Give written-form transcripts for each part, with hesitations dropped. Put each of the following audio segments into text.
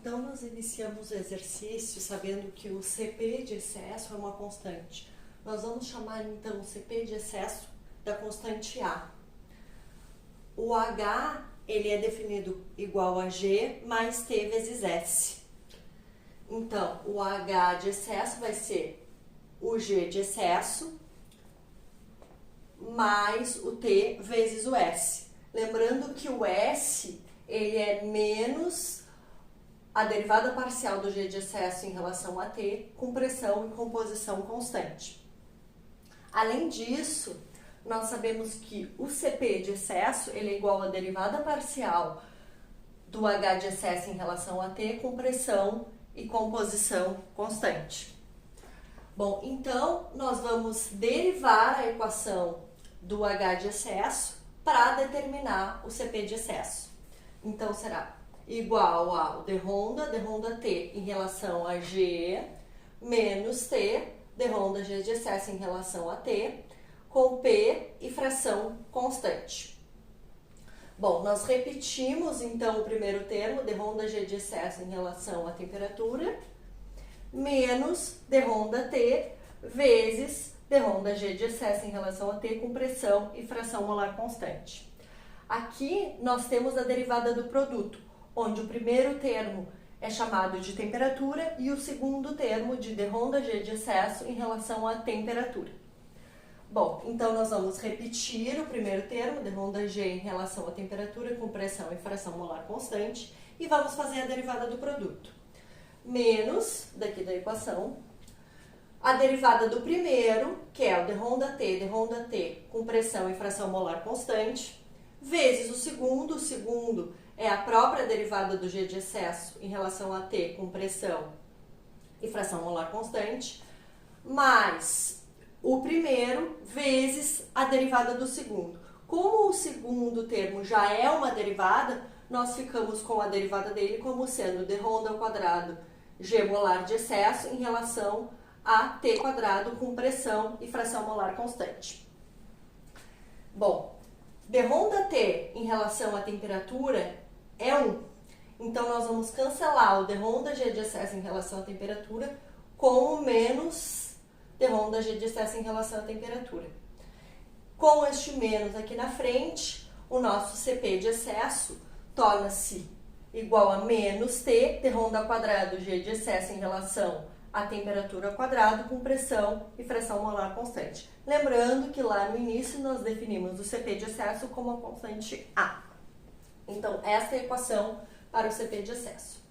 Então, nós iniciamos o exercício sabendo que o CP de excesso é uma constante. Nós vamos chamar, então, o CP de excesso da constante A. O H, ele é definido igual a G mais T vezes S. Então, o H de excesso vai ser o G de excesso mais o T vezes o S. Lembrando que o S, ele é menos a derivada parcial do G de excesso em relação a T com pressão e composição constante. Além disso, nós sabemos que o CP de excesso, ele é igual à derivada parcial do H de excesso em relação a T com pressão e composição constante. Bom, então, nós vamos derivar a equação do H de excesso para determinar o CP de excesso. Então, será igual ao d ronda T em relação a G, menos T, d ronda G de excesso em relação a T, com P e fração constante. Bom, nós repetimos, então, o primeiro termo, d ronda G de excesso em relação à temperatura, menos d ronda T, vezes d ronda G de excesso em relação a T com pressão e fração molar constante. Aqui, nós temos a derivada do produto, onde o primeiro termo é chamado de temperatura e o segundo termo de d ronda G de excesso em relação à temperatura. Bom, então nós vamos repetir o primeiro termo, d ronda G em relação à temperatura com pressão e fração molar constante, e vamos fazer a derivada do produto. Menos, daqui da equação, a derivada do primeiro, que é o d ronda T com pressão e fração molar constante, vezes o segundo é a própria derivada do G de excesso em relação a T com pressão e fração molar constante, mais o primeiro vezes a derivada do segundo. Como o segundo termo já é uma derivada, nós ficamos com a derivada dele como sendo d ronda ao quadrado G molar de excesso em relação a T quadrado com pressão e fração molar constante. Bom, d ronda T em relação à temperatura é 1. Então, nós vamos cancelar o d ronda G de excesso em relação à temperatura com o menos d ronda G de excesso em relação à temperatura. Com este menos aqui na frente, o nosso CP de excesso torna-se igual a menos T, d ronda ao quadrado G de excesso em relação à temperatura ao quadrado com pressão e fração molar constante. Lembrando que lá no início nós definimos o CP de excesso como a constante A. Então, esta é a equação para o CP de excesso.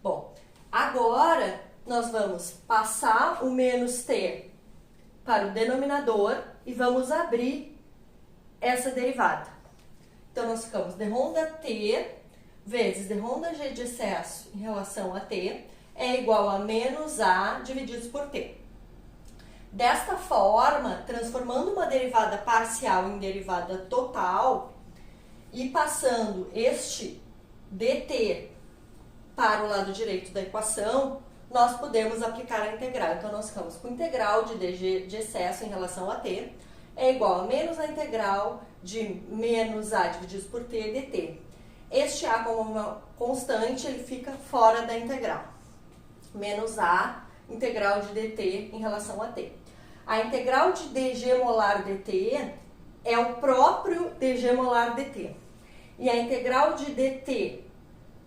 Bom, agora nós vamos passar o menos T para o denominador e vamos abrir essa derivada. Então, nós ficamos d ronda T vezes d ronda G de excesso em relação a T é igual a menos A divididos por T. Desta forma, transformando uma derivada parcial em derivada total e passando este dt para o lado direito da equação, nós podemos aplicar a integral. Então, nós ficamos com integral de dg de excesso em relação a t é igual a menos a integral de menos a divididos por t dt. Este a como uma constante, ele fica fora da integral. Menos a integral de dt em relação a t. A integral de dg molar dt é o próprio dg molar dt. E a integral de dt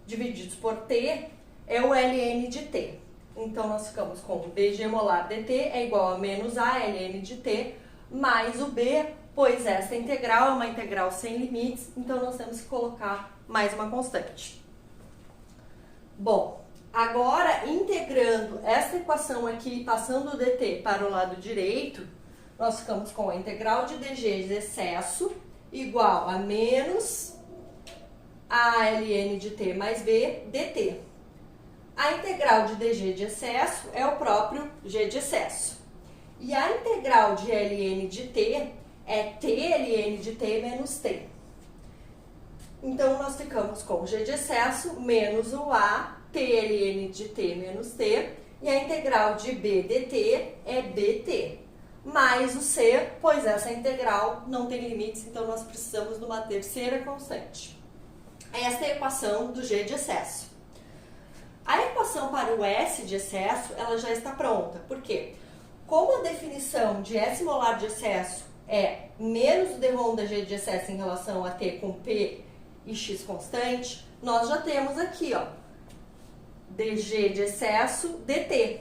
divididos por t é o ln de t. Então, nós ficamos com dg molar dt é igual a menos a ln de t mais o b, pois essa integral é uma integral sem limites, então nós temos que colocar mais uma constante. Bom, agora integrando essa equação aqui, passando o dt para o lado direito, nós ficamos com a integral de dg de excesso igual a menos a ln de t mais b dt. A integral de dg de excesso é o próprio g de excesso. E a integral de ln de t é t ln de t menos t. Então, nós ficamos com g de excesso menos o a t ln de t menos t. E a integral de b dt é bt. Mais o c, pois essa integral não tem limites, então nós precisamos de uma terceira constante. Esta é a equação do g de excesso. equação para o S de excesso, ela já está pronta. Por quê? Como a definição de S molar de excesso é menos o d-ROM da G de excesso em relação a T com P e X constante, nós já temos aqui, ó, dg de excesso dt.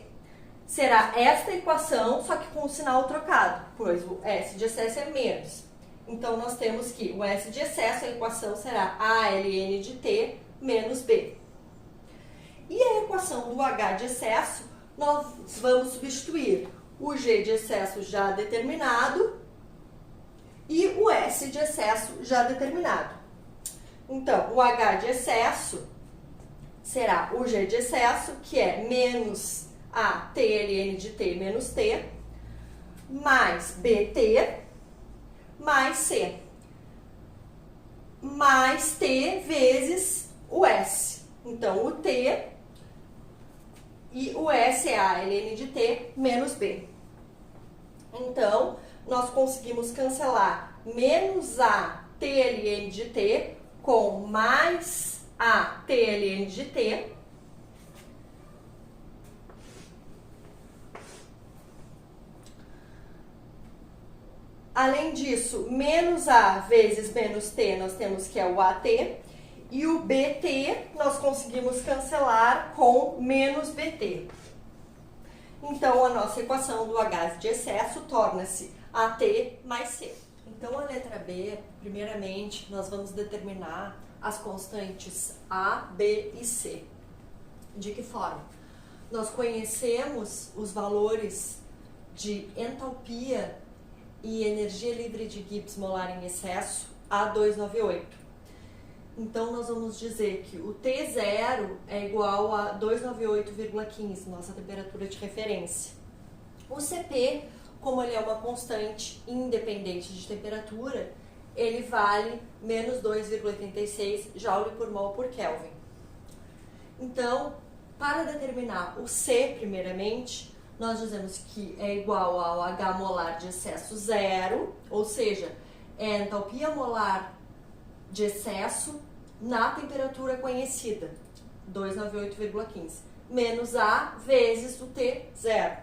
Será esta equação, só que com o sinal trocado, pois o S de excesso é menos. Então, nós temos que o S de excesso, a equação será ALN de T menos B. E a equação do H de excesso, nós vamos substituir o G de excesso já determinado e o S de excesso já determinado. Então, o H de excesso será o G de excesso, que é menos a TLN de T menos T, mais BT, mais C, mais T vezes o S. Então, o T e o S é a ln de T menos B. Então, nós conseguimos cancelar menos a TLN de T com mais a TLN de T. Além disso, menos A vezes menos T, nós temos que é o AT. E o BT, nós conseguimos cancelar com menos BT. Então, a nossa equação do H de excesso torna-se AT mais C. Então, a letra B, primeiramente, nós vamos determinar as constantes A, B e C. De que forma? Nós conhecemos os valores de entalpia e energia livre de Gibbs molar em excesso A298. Então, nós vamos dizer que o T0 é igual a 298,15, nossa temperatura de referência. O CP, como ele é uma constante independente de temperatura, ele vale menos 2,86 Joule por mol por Kelvin. Então, para determinar o C, primeiramente, nós dizemos que é igual ao H molar de excesso zero, ou seja, é a entalpia molar de excesso na temperatura conhecida, 298,15, menos A vezes o T0.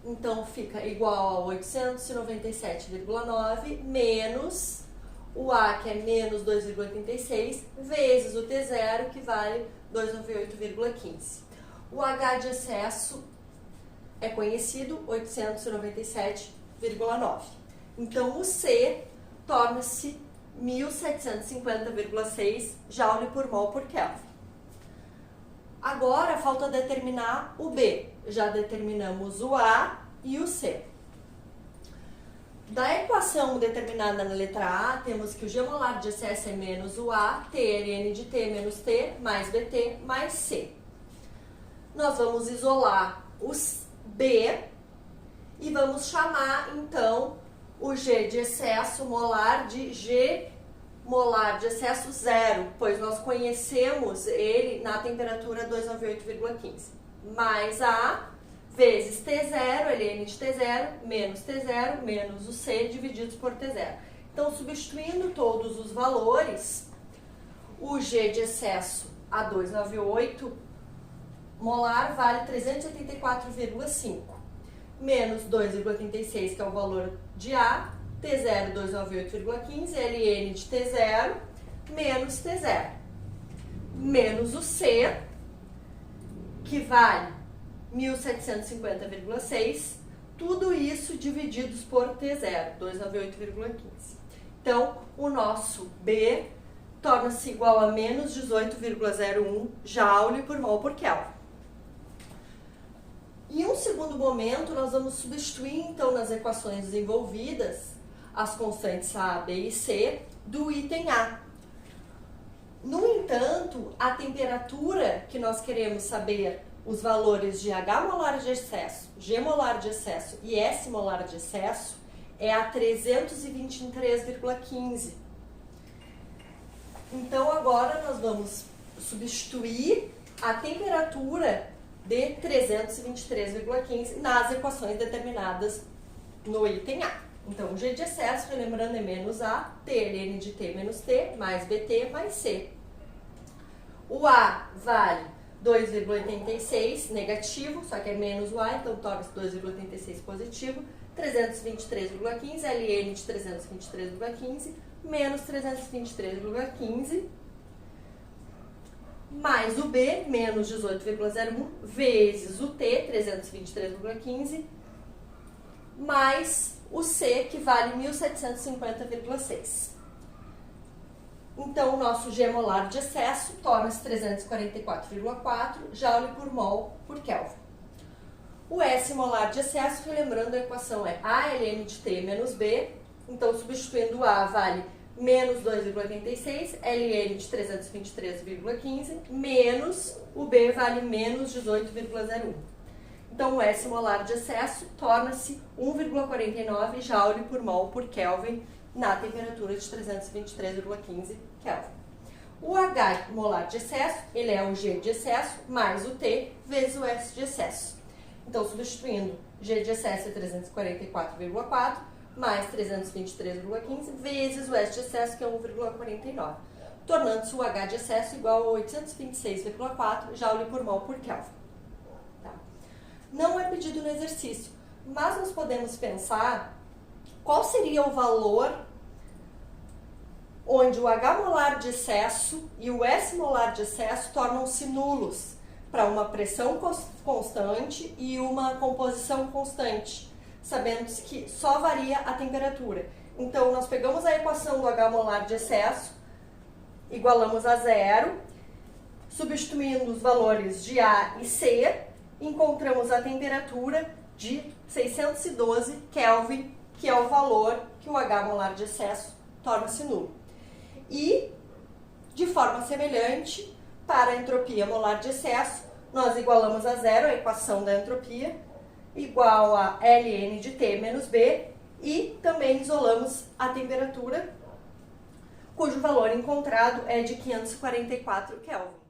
Então, fica igual a 897,9 menos o A, que é menos 2,86, vezes o T0, que vale 298,15. O H de excesso é conhecido, 897,9. Então, o C torna-se 1750,6 Joule por mol por Kelvin. Agora, falta determinar o B. Já determinamos o A e o C. Da equação determinada na letra A, temos que o G molar de excesso é menos o A, TLN de T menos T, mais BT, mais C. Nós vamos isolar os B e vamos chamar, então, o G de excesso molar de G molar de excesso zero, pois nós conhecemos ele na temperatura 298,15. Mais A vezes T0, ln de T0, menos T0, menos o C divididos por T0. Então, substituindo todos os valores, o G de excesso a 298 molar vale 384,5. Menos 2,86, que é o valor de A, T0 298,15, ln de T0, menos T0. Menos o C, que vale 1750,6, tudo isso divididos por T0, 298,15. Então, o nosso B torna-se igual a menos 18,01 Joule por mol por Kelvin. Em um segundo momento, nós vamos substituir, então, nas equações desenvolvidas, as constantes A, B e C do item A. No entanto, a temperatura que nós queremos saber os valores de H molar de excesso, G molar de excesso e S molar de excesso é a 323,15. Então, agora nós vamos substituir a temperatura de 323,15 nas equações determinadas no item A. Então, o G de excesso, relembrando, é menos A, TLN de T menos T, mais BT, mais C. O A vale 2,86 negativo, só que é menos o A, então torna-se 2,86 positivo. 323,15, ln de 323,15, menos 323,15, mais o B, menos 18,01, vezes o T, 323,15, mais o C, que vale 1750,6. Então, o nosso G molar de excesso torna-se 344,4 Joule por mol por Kelvin. O S molar de excesso, relembrando, a equação é A ln de T menos B, então substituindo o A vale menos 2,86, ln de 323,15, menos o B vale menos 18,01. Então, o S molar de excesso torna-se 1,49 Joule por mol por Kelvin na temperatura de 323,15 Kelvin. O H molar de excesso, ele é o G de excesso mais o T vezes o S de excesso. Então, substituindo, G de excesso é 344,4 mais 323,15 vezes o S de excesso, que é 1,49, tornando-se o H de excesso igual a 826,4 Joule por mol por Kelvin. Tá? Não é pedido no exercício, mas nós podemos pensar qual seria o valor onde o H molar de excesso e o S molar de excesso tornam-se nulos para uma pressão constante e uma composição constante, sabendo que só varia a temperatura. Então, nós pegamos a equação do H molar de excesso, igualamos a zero, substituindo os valores de A e C, encontramos a temperatura de 612 Kelvin, que é o valor que o H molar de excesso torna-se nulo. E, de forma semelhante, para a entropia molar de excesso, nós igualamos a zero a equação da entropia, igual a ln de T menos B, e também isolamos a temperatura, cujo valor encontrado é de 544 Kelvin.